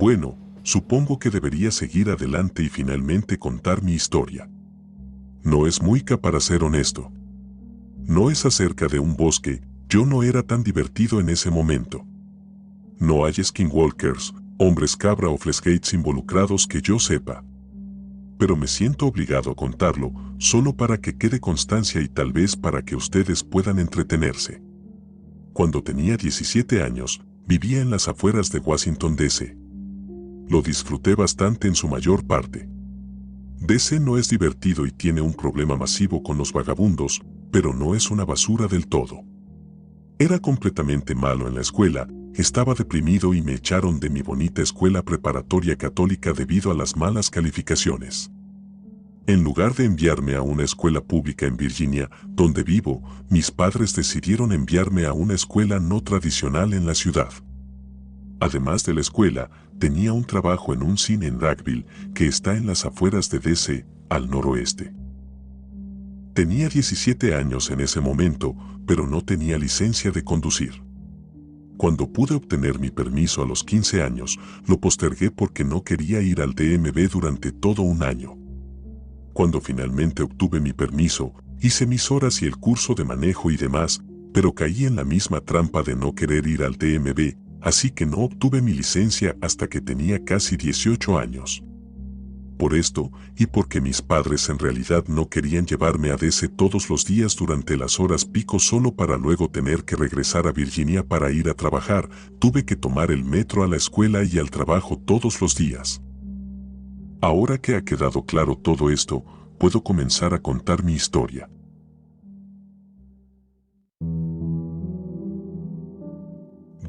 Bueno, supongo que debería seguir adelante y finalmente contar mi historia. No es muy para ser honesto. No es acerca de un bosque, yo no era tan divertido en ese momento. No hay skinwalkers, hombres cabra o fleshgates involucrados que yo sepa. Pero me siento obligado a contarlo, solo para que quede constancia y tal vez para que ustedes puedan entretenerse. Cuando tenía 17 años, vivía en las afueras de Washington, D.C. Lo disfruté bastante en su mayor parte. D.C. no es divertido y tiene un problema masivo con los vagabundos, pero no es una basura del todo. Era completamente malo en la escuela, estaba deprimido y me echaron de mi bonita escuela preparatoria católica debido a las malas calificaciones. En lugar de enviarme a una escuela pública en Virginia, donde vivo, mis padres decidieron enviarme a una escuela no tradicional en la ciudad. Además de la escuela, tenía un trabajo en un cine en Rockville, que está en las afueras de D.C., al noroeste. Tenía 17 años en ese momento, pero no tenía licencia de conducir. Cuando pude obtener mi permiso a los 15 años, lo postergué porque no quería ir al DMV durante todo un año. Cuando finalmente obtuve mi permiso, hice mis horas y el curso de manejo y demás, pero caí en la misma trampa de no querer ir al DMV, así que no obtuve mi licencia hasta que tenía casi 18 años. Por esto, y porque mis padres en realidad no querían llevarme a DC todos los días durante las horas pico solo para luego tener que regresar a Virginia para ir a trabajar, tuve que tomar el metro a la escuela y al trabajo todos los días. Ahora que ha quedado claro todo esto, puedo comenzar a contar mi historia.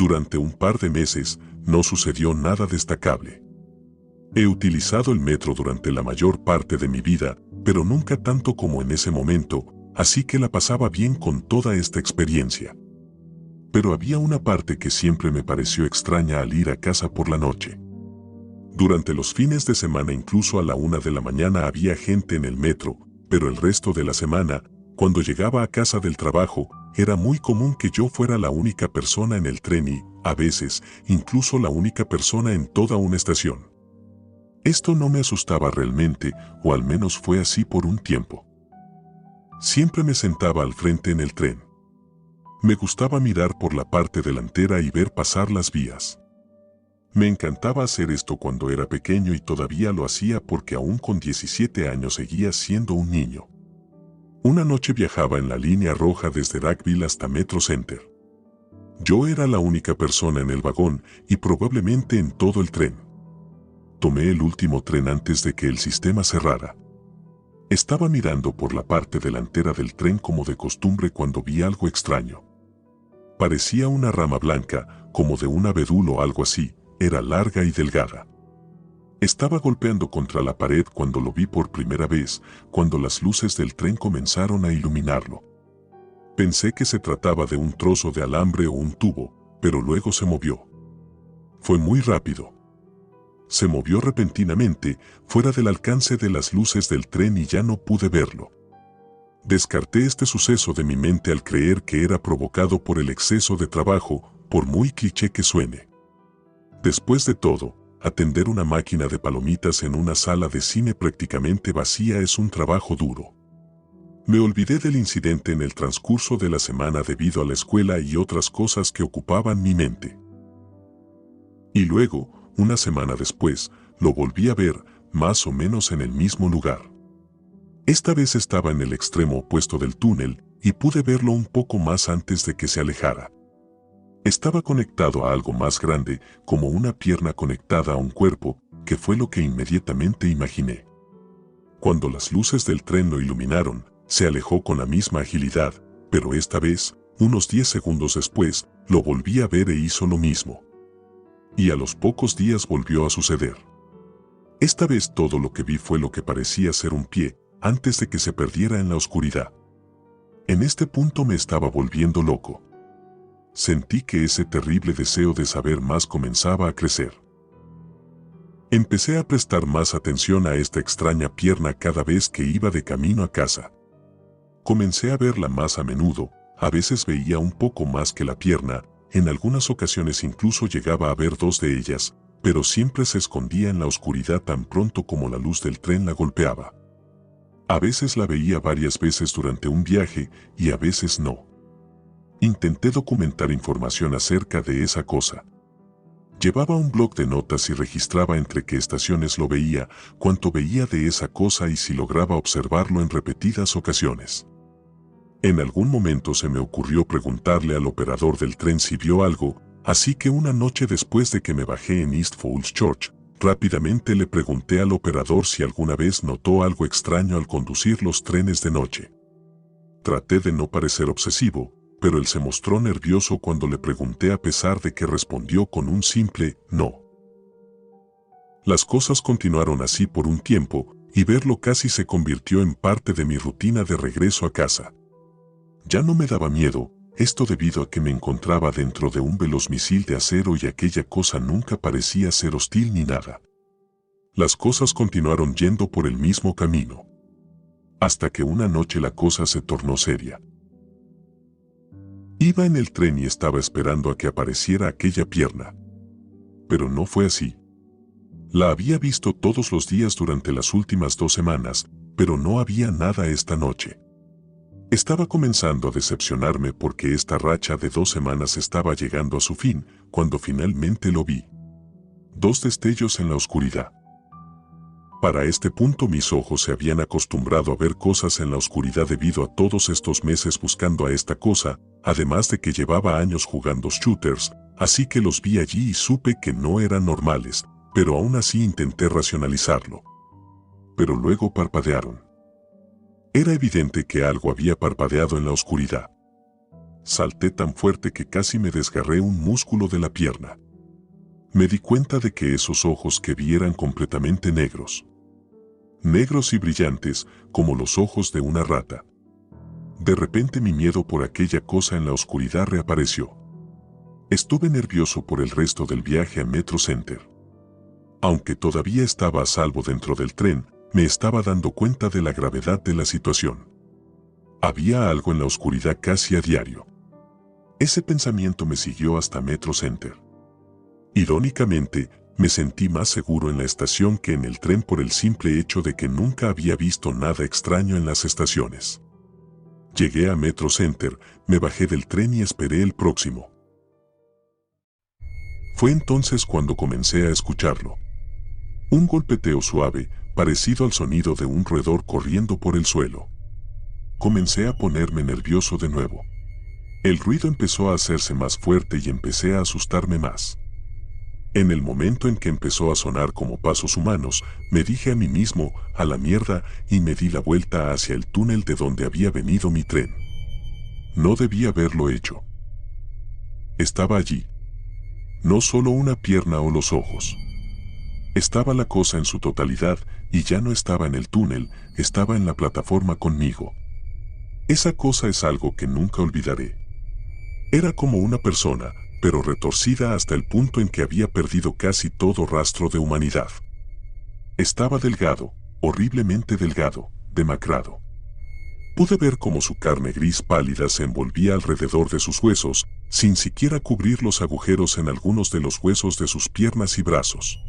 Durante un par de meses, no sucedió nada destacable. He utilizado el metro durante la mayor parte de mi vida, pero nunca tanto como en ese momento, así que la pasaba bien con toda esta experiencia. Pero había una parte que siempre me pareció extraña al ir a casa por la noche. Durante los fines de semana incluso a la 1 de la mañana había gente en el metro, pero el resto de la semana, cuando llegaba a casa del trabajo, era muy común que yo fuera la única persona en el tren y, a veces, incluso la única persona en toda una estación. Esto no me asustaba realmente, o al menos fue así por un tiempo. Siempre me sentaba al frente en el tren. Me gustaba mirar por la parte delantera y ver pasar las vías. Me encantaba hacer esto cuando era pequeño y todavía lo hacía porque aún con 17 años seguía siendo un niño. Una noche viajaba en la línea roja desde Rockville hasta Metro Center. Yo era la única persona en el vagón y probablemente en todo el tren. Tomé el último tren antes de que el sistema cerrara. Estaba mirando por la parte delantera del tren como de costumbre cuando vi algo extraño. Parecía una rama blanca, como de un abedul o algo así, era larga y delgada. Estaba golpeando contra la pared cuando lo vi por primera vez, cuando las luces del tren comenzaron a iluminarlo. Pensé que se trataba de un trozo de alambre o un tubo, pero luego se movió. Fue muy rápido. Se movió repentinamente, fuera del alcance de las luces del tren y ya no pude verlo. Descarté este suceso de mi mente al creer que era provocado por el exceso de trabajo, por muy cliché que suene. Después de todo, atender una máquina de palomitas en una sala de cine prácticamente vacía es un trabajo duro. Me olvidé del incidente en el transcurso de la semana debido a la escuela y otras cosas que ocupaban mi mente. Y luego, una semana después, lo volví a ver, más o menos en el mismo lugar. Esta vez estaba en el extremo opuesto del túnel y pude verlo un poco más antes de que se alejara. Estaba conectado a algo más grande, como una pierna conectada a un cuerpo, que fue lo que inmediatamente imaginé. Cuando las luces del tren lo iluminaron, se alejó con la misma agilidad, pero esta vez, unos 10 segundos después, lo volví a ver e hizo lo mismo. Y a los pocos días volvió a suceder. Esta vez todo lo que vi fue lo que parecía ser un pie, antes de que se perdiera en la oscuridad. En este punto me estaba volviendo loco. Sentí que ese terrible deseo de saber más comenzaba a crecer. Empecé a prestar más atención a esta extraña pierna cada vez que iba de camino a casa. Comencé a verla más a menudo, a veces veía un poco más que la pierna, en algunas ocasiones incluso llegaba a ver dos de ellas, pero siempre se escondía en la oscuridad tan pronto como la luz del tren la golpeaba. A veces la veía varias veces durante un viaje y a veces no. Intenté documentar información acerca de esa cosa. Llevaba un bloc de notas y registraba entre qué estaciones lo veía, cuánto veía de esa cosa y si lograba observarlo en repetidas ocasiones. En algún momento se me ocurrió preguntarle al operador del tren si vio algo, así que una noche después de que me bajé en East Falls Church, rápidamente le pregunté al operador si alguna vez notó algo extraño al conducir los trenes de noche. Traté de no parecer obsesivo, pero él se mostró nervioso cuando le pregunté a pesar de que respondió con un simple no. Las cosas continuaron así por un tiempo, y verlo casi se convirtió en parte de mi rutina de regreso a casa. Ya no me daba miedo, esto debido a que me encontraba dentro de un velozmisil de acero y aquella cosa nunca parecía ser hostil ni nada. Las cosas continuaron yendo por el mismo camino. Hasta que una noche la cosa se tornó seria. Iba en el tren y estaba esperando a que apareciera aquella pierna. Pero no fue así. La había visto todos los días durante las últimas 2 semanas, pero no había nada esta noche. Estaba comenzando a decepcionarme porque esta racha de 2 semanas estaba llegando a su fin, cuando finalmente lo vi. 2 destellos en la oscuridad. Para este punto mis ojos se habían acostumbrado a ver cosas en la oscuridad debido a todos estos meses buscando a esta cosa, además de que llevaba años jugando shooters, así que los vi allí y supe que no eran normales, pero aún así intenté racionalizarlo. Pero luego parpadearon. Era evidente que algo había parpadeado en la oscuridad. Salté tan fuerte que casi me desgarré un músculo de la pierna. Me di cuenta de que esos ojos que vi eran completamente negros. Negros y brillantes, como los ojos de una rata. De repente mi miedo por aquella cosa en la oscuridad reapareció. Estuve nervioso por el resto del viaje a Metro Center. Aunque todavía estaba a salvo dentro del tren, me estaba dando cuenta de la gravedad de la situación. Había algo en la oscuridad casi a diario. Ese pensamiento me siguió hasta Metro Center. Irónicamente, me sentí más seguro en la estación que en el tren por el simple hecho de que nunca había visto nada extraño en las estaciones. Llegué a Metro Center, me bajé del tren y esperé el próximo. Fue entonces cuando comencé a escucharlo. Un golpeteo suave, parecido al sonido de un roedor corriendo por el suelo. Comencé a ponerme nervioso de nuevo. El ruido empezó a hacerse más fuerte y empecé a asustarme más. En el momento en que empezó a sonar como pasos humanos, me dije a mí mismo, a la mierda, y me di la vuelta hacia el túnel de donde había venido mi tren. No debía haberlo hecho. Estaba allí. No solo una pierna o los ojos. Estaba la cosa en su totalidad, y ya no estaba en el túnel, estaba en la plataforma conmigo. Esa cosa es algo que nunca olvidaré. Era como una persona, pero retorcida hasta el punto en que había perdido casi todo rastro de humanidad. Estaba delgado, horriblemente delgado, demacrado. Pude ver cómo su carne gris pálida se envolvía alrededor de sus huesos, sin siquiera cubrir los agujeros en algunos de los huesos de sus piernas y brazos.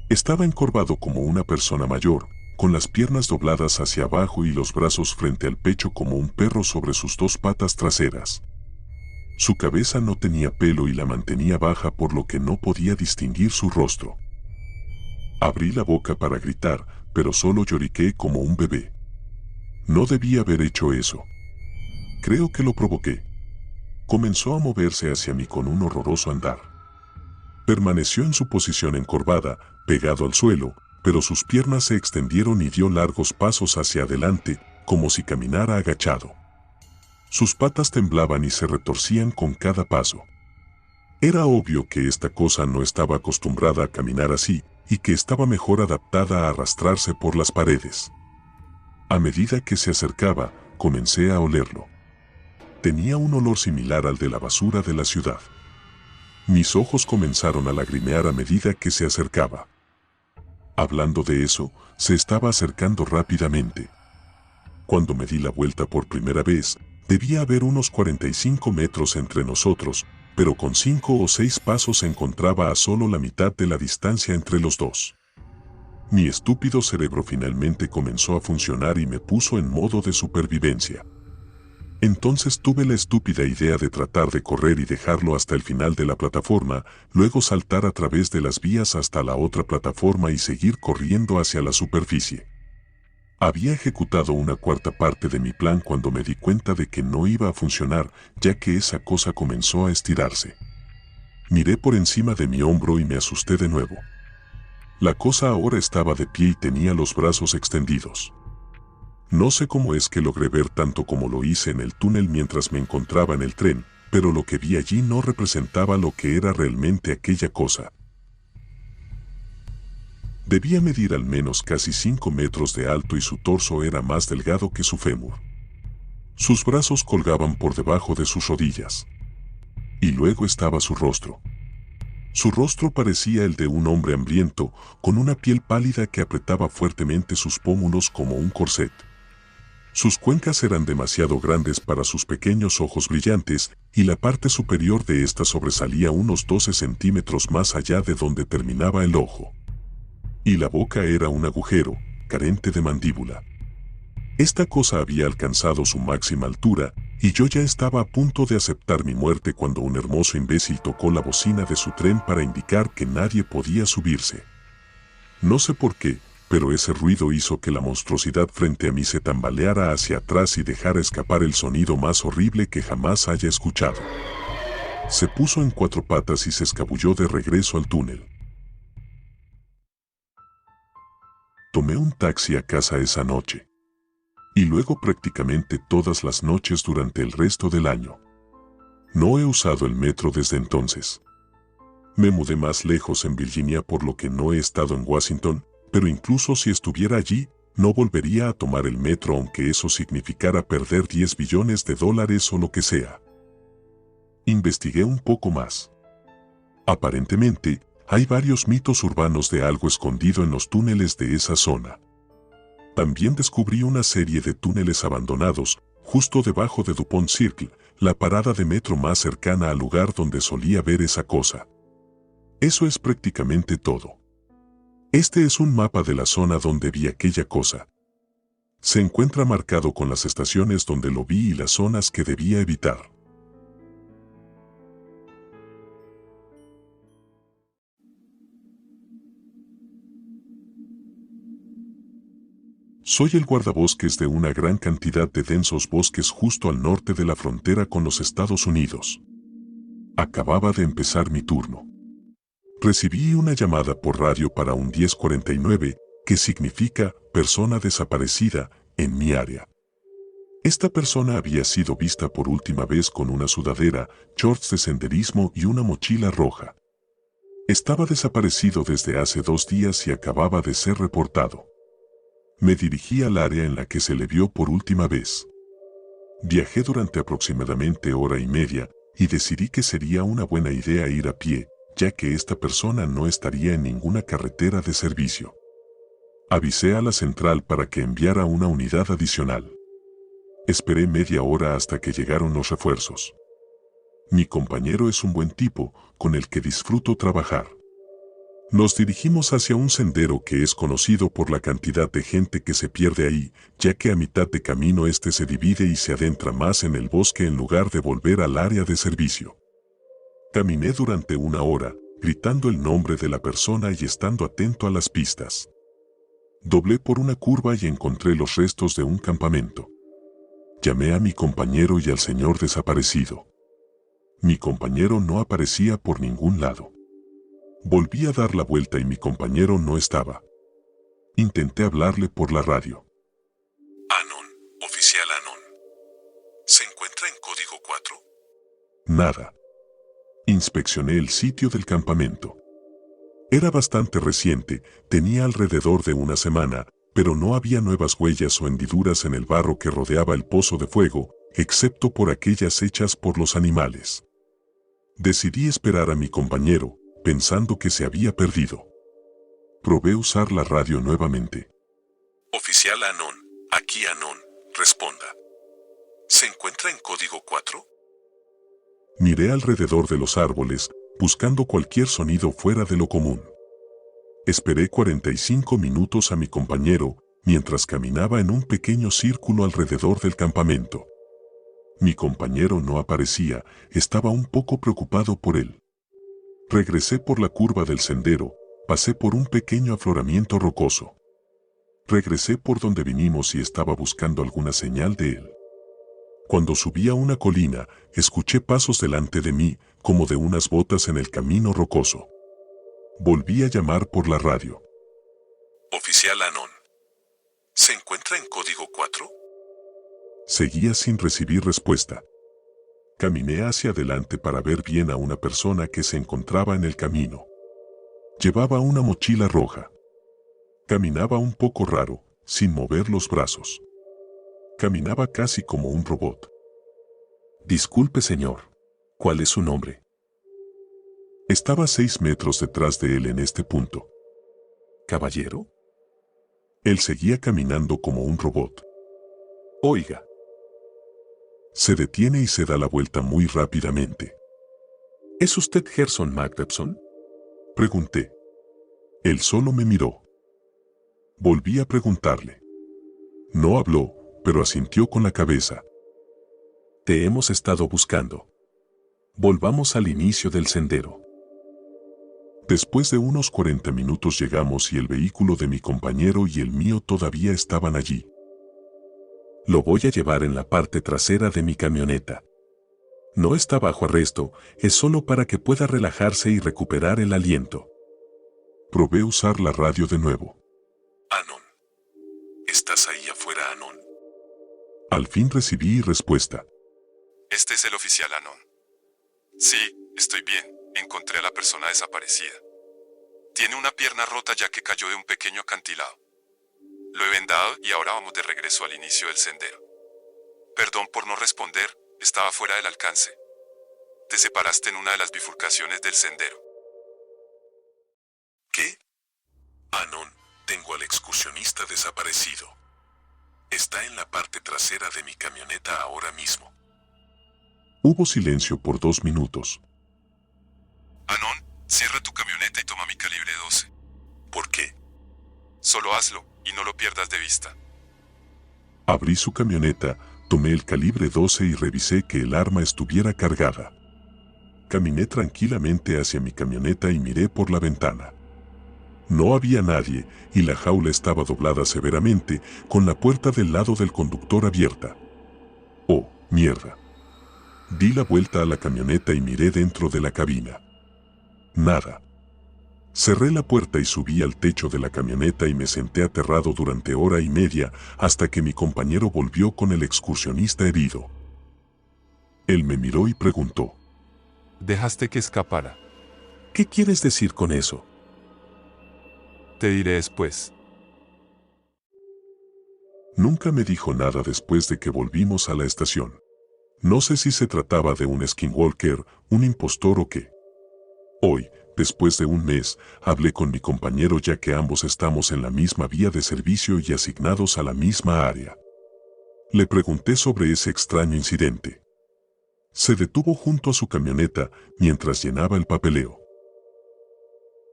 Estaba encorvado como una persona mayor, con las piernas dobladas hacia abajo y los brazos frente al pecho como un perro sobre sus 2 patas traseras. Su cabeza no tenía pelo y la mantenía baja por lo que no podía distinguir su rostro. Abrí la boca para gritar, pero solo lloriqué como un bebé. No debía haber hecho eso. Creo que lo provoqué. Comenzó a moverse hacia mí con un horroroso andar. Permaneció en su posición encorvada, pegado al suelo, pero sus piernas se extendieron y dio largos pasos hacia adelante, como si caminara agachado. Sus patas temblaban y se retorcían con cada paso. Era obvio que esta cosa no estaba acostumbrada a caminar así, y que estaba mejor adaptada a arrastrarse por las paredes. A medida que se acercaba, comencé a olerlo. Tenía un olor similar al de la basura de la ciudad. Mis ojos comenzaron a lagrimear a medida que se acercaba. Hablando de eso, se estaba acercando rápidamente. Cuando me di la vuelta por primera vez, debía haber unos 45 metros entre nosotros, pero con 5 o 6 pasos se encontraba a solo la mitad de la distancia entre los dos. Mi estúpido cerebro finalmente comenzó a funcionar y me puso en modo de supervivencia. Entonces tuve la estúpida idea de tratar de correr y dejarlo hasta el final de la plataforma, luego saltar a través de las vías hasta la otra plataforma y seguir corriendo hacia la superficie. Había ejecutado una cuarta parte de mi plan cuando me di cuenta de que no iba a funcionar, ya que esa cosa comenzó a estirarse. Miré por encima de mi hombro y me asusté de nuevo. La cosa ahora estaba de pie y tenía los brazos extendidos. No sé cómo es que logré ver tanto como lo hice en el túnel mientras me encontraba en el tren, pero lo que vi allí no representaba lo que era realmente aquella cosa. Debía medir al menos casi 5 metros de alto y su torso era más delgado que su fémur. Sus brazos colgaban por debajo de sus rodillas. Y luego estaba su rostro. Su rostro parecía el de un hombre hambriento, con una piel pálida que apretaba fuertemente sus pómulos como un corset. Sus cuencas eran demasiado grandes para sus pequeños ojos brillantes, y la parte superior de ésta sobresalía unos 12 centímetros más allá de donde terminaba el ojo. Y la boca era un agujero, carente de mandíbula. Esta cosa había alcanzado su máxima altura, y yo ya estaba a punto de aceptar mi muerte cuando un hermoso imbécil tocó la bocina de su tren para indicar que nadie podía subirse. No sé por qué, pero ese ruido hizo que la monstruosidad frente a mí se tambaleara hacia atrás y dejara escapar el sonido más horrible que jamás haya escuchado. Se puso en 4 patas y se escabulló de regreso al túnel. Tomé un taxi a casa esa noche. Y luego prácticamente todas las noches durante el resto del año. No he usado el metro desde entonces. Me mudé más lejos en Virginia por lo que no he estado en Washington, pero incluso si estuviera allí, no volvería a tomar el metro aunque eso significara perder 10 billones de dólares o lo que sea. Investigué un poco más. Aparentemente, hay varios mitos urbanos de algo escondido en los túneles de esa zona. También descubrí una serie de túneles abandonados, justo debajo de DuPont Circle, la parada de metro más cercana al lugar donde solía ver esa cosa. Eso es prácticamente todo. Este es un mapa de la zona donde vi aquella cosa. Se encuentra marcado con las estaciones donde lo vi y las zonas que debía evitar. Soy el guardabosques de una gran cantidad de densos bosques justo al norte de la frontera con los Estados Unidos. Acababa de empezar mi turno. Recibí una llamada por radio para un 1049, que significa persona desaparecida, en mi área. Esta persona había sido vista por última vez con una sudadera, shorts de senderismo y una mochila roja. Estaba desaparecido desde hace 2 días y acababa de ser reportado. Me dirigí al área en la que se le vio por última vez. Viajé durante aproximadamente 1 hora y media y decidí que sería una buena idea ir a pie, ya que esta persona no estaría en ninguna carretera de servicio. Avisé a la central para que enviara una unidad adicional. Esperé media hora hasta que llegaron los refuerzos. Mi compañero es un buen tipo, con el que disfruto trabajar. Nos dirigimos hacia un sendero que es conocido por la cantidad de gente que se pierde ahí, ya que a mitad de camino este se divide y se adentra más en el bosque en lugar de volver al área de servicio. Caminé durante 1 hora, gritando el nombre de la persona y estando atento a las pistas. Doblé por una curva y encontré los restos de un campamento. Llamé a mi compañero y al señor desaparecido. Mi compañero no aparecía por ningún lado. Volví a dar la vuelta y mi compañero no estaba. Intenté hablarle por la radio. Anon, oficial Anon. ¿Se encuentra en código 4? Nada. Inspeccioné el sitio del campamento. Era bastante reciente, tenía alrededor de 1 semana, pero no había nuevas huellas o hendiduras en el barro que rodeaba el pozo de fuego, excepto por aquellas hechas por los animales. Decidí esperar a mi compañero, pensando que se había perdido. Probé usar la radio nuevamente. Oficial Anon, aquí Anon, responda. ¿Se encuentra en código 4? Miré alrededor de los árboles, buscando cualquier sonido fuera de lo común. Esperé 45 minutos a mi compañero, mientras caminaba en un pequeño círculo alrededor del campamento. Mi compañero no aparecía, estaba un poco preocupado por él. Regresé por la curva del sendero, pasé por un pequeño afloramiento rocoso. Regresé por donde vinimos y estaba buscando alguna señal de él. Cuando subí a una colina, escuché pasos delante de mí, como de unas botas en el camino rocoso. Volví a llamar por la radio. Oficial Anon. ¿Se encuentra en código 4? Seguía sin recibir respuesta. Caminé hacia adelante para ver bien a una persona que se encontraba en el camino. Llevaba una mochila roja. Caminaba un poco raro, sin mover los brazos. Caminaba casi como un robot. Disculpe, señor. ¿Cuál es su nombre? Estaba a 6 metros detrás de él en este punto. ¿Caballero? Él seguía caminando como un robot. Oiga. Se detiene y se da la vuelta muy rápidamente. ¿Es usted Gerson Macbethson? Pregunté. Él solo me miró. Volví a preguntarle. No habló, pero asintió con la cabeza. Te hemos estado buscando. Volvamos al inicio del sendero. Después de unos 40 minutos llegamos y el vehículo de mi compañero y el mío todavía estaban allí. Lo voy a llevar en la parte trasera de mi camioneta. No está bajo arresto, es solo para que pueda relajarse y recuperar el aliento. Probé usar la radio de nuevo. Anon. ¿Estás ahí afuera, Anon? Al fin recibí respuesta. Este es el oficial Anon. Sí, estoy bien. Encontré a la persona desaparecida. Tiene una pierna rota ya que cayó de un pequeño acantilado. Lo he vendado y ahora vamos de regreso al inicio del sendero. Perdón por no responder, estaba fuera del alcance. Te separaste en una de las bifurcaciones del sendero. ¿Qué? Anon, tengo al excursionista desaparecido. Está en la parte trasera de mi camioneta ahora mismo. Hubo silencio por 2 minutos. Anon, cierra tu camioneta y toma mi calibre 12. ¿Por qué? Solo hazlo y no lo pierdas de vista. Abrí su camioneta, tomé el calibre 12 y revisé que el arma estuviera cargada. Caminé tranquilamente hacia mi camioneta y miré por la ventana. No había nadie y la jaula estaba doblada severamente, con la puerta del lado del conductor abierta. ¡Oh, mierda! Di la vuelta a la camioneta y miré dentro de la cabina. Nada. Cerré la puerta y subí al techo de la camioneta y me senté aterrado durante 1 hora y media hasta que mi compañero volvió con el excursionista herido. Él me miró y preguntó. Dejaste que escapara. ¿Qué quieres decir con eso? Te diré después. Nunca me dijo nada después de que volvimos a la estación. No sé si se trataba de un skinwalker, un impostor o qué. Hoy, después de 1 mes, hablé con mi compañero ya que ambos estamos en la misma vía de servicio y asignados a la misma área. Le pregunté sobre ese extraño incidente. Se detuvo junto a su camioneta mientras llenaba el papeleo.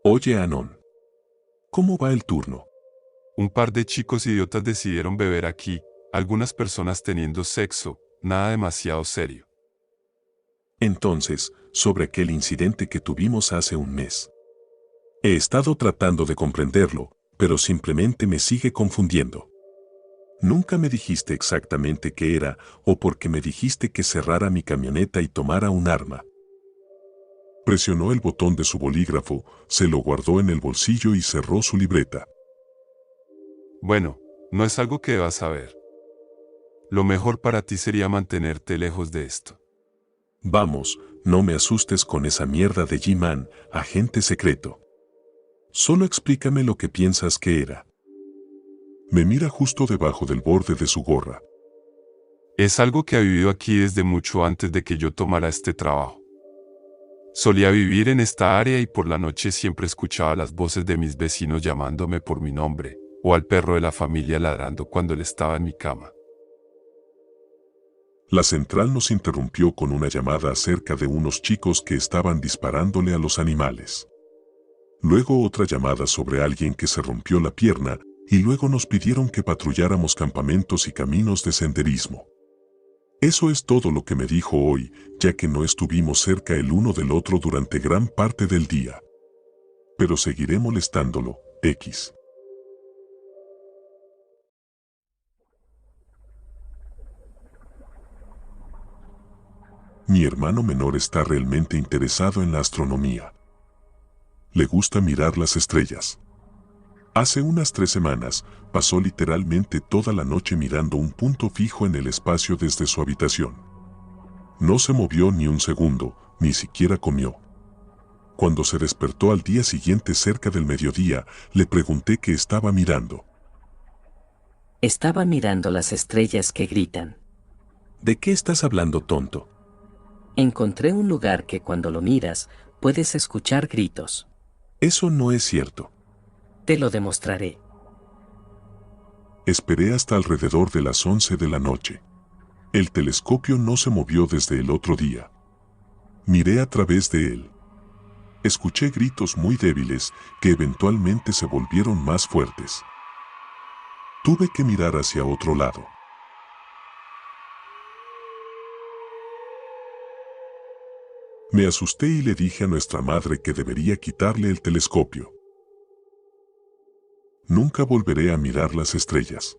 Oye, Anon. ¿Cómo va el turno? Un par de chicos idiotas decidieron beber aquí, algunas personas teniendo sexo, nada demasiado serio. Entonces, sobre aquel incidente que tuvimos hace 1 mes. He estado tratando de comprenderlo, pero simplemente me sigue confundiendo. Nunca me dijiste exactamente qué era o por qué me dijiste que cerrara mi camioneta y tomara un arma. Presionó el botón de su bolígrafo, se lo guardó en el bolsillo y cerró su libreta. Bueno, no es algo que debas saber. Lo mejor para ti sería mantenerte lejos de esto. Vamos, no me asustes con esa mierda de G-Man, agente secreto. Solo explícame lo que piensas que era. Me mira justo debajo del borde de su gorra. Es algo que ha vivido aquí desde mucho antes de que yo tomara este trabajo. Solía vivir en esta área y por la noche siempre escuchaba las voces de mis vecinos llamándome por mi nombre, o al perro de la familia ladrando cuando él estaba en mi cama. La central nos interrumpió con una llamada acerca de unos chicos que estaban disparándole a los animales. Luego otra llamada sobre alguien que se rompió la pierna y luego nos pidieron que patrulláramos campamentos y caminos de senderismo. Eso es todo lo que me dijo hoy, ya que no estuvimos cerca el uno del otro durante gran parte del día. Pero seguiré molestándolo, X. Mi hermano menor está realmente interesado en la astronomía. Le gusta mirar las estrellas. Hace unas 3 semanas, pasó literalmente toda la noche mirando un punto fijo en el espacio desde su habitación. No se movió ni un segundo, ni siquiera comió. Cuando se despertó al día siguiente cerca del mediodía, le pregunté qué estaba mirando. Estaba mirando las estrellas que gritan. ¿De qué estás hablando, tonto? Encontré un lugar que cuando lo miras, puedes escuchar gritos. Eso no es cierto. Te lo demostraré. Esperé hasta alrededor de las 11 de la noche. El telescopio no se movió desde el otro día. Miré a través de él. Escuché gritos muy débiles que eventualmente se volvieron más fuertes. Tuve que mirar hacia otro lado. Me asusté y le dije a nuestra madre que debería quitarle el telescopio. Nunca volveré a mirar las estrellas.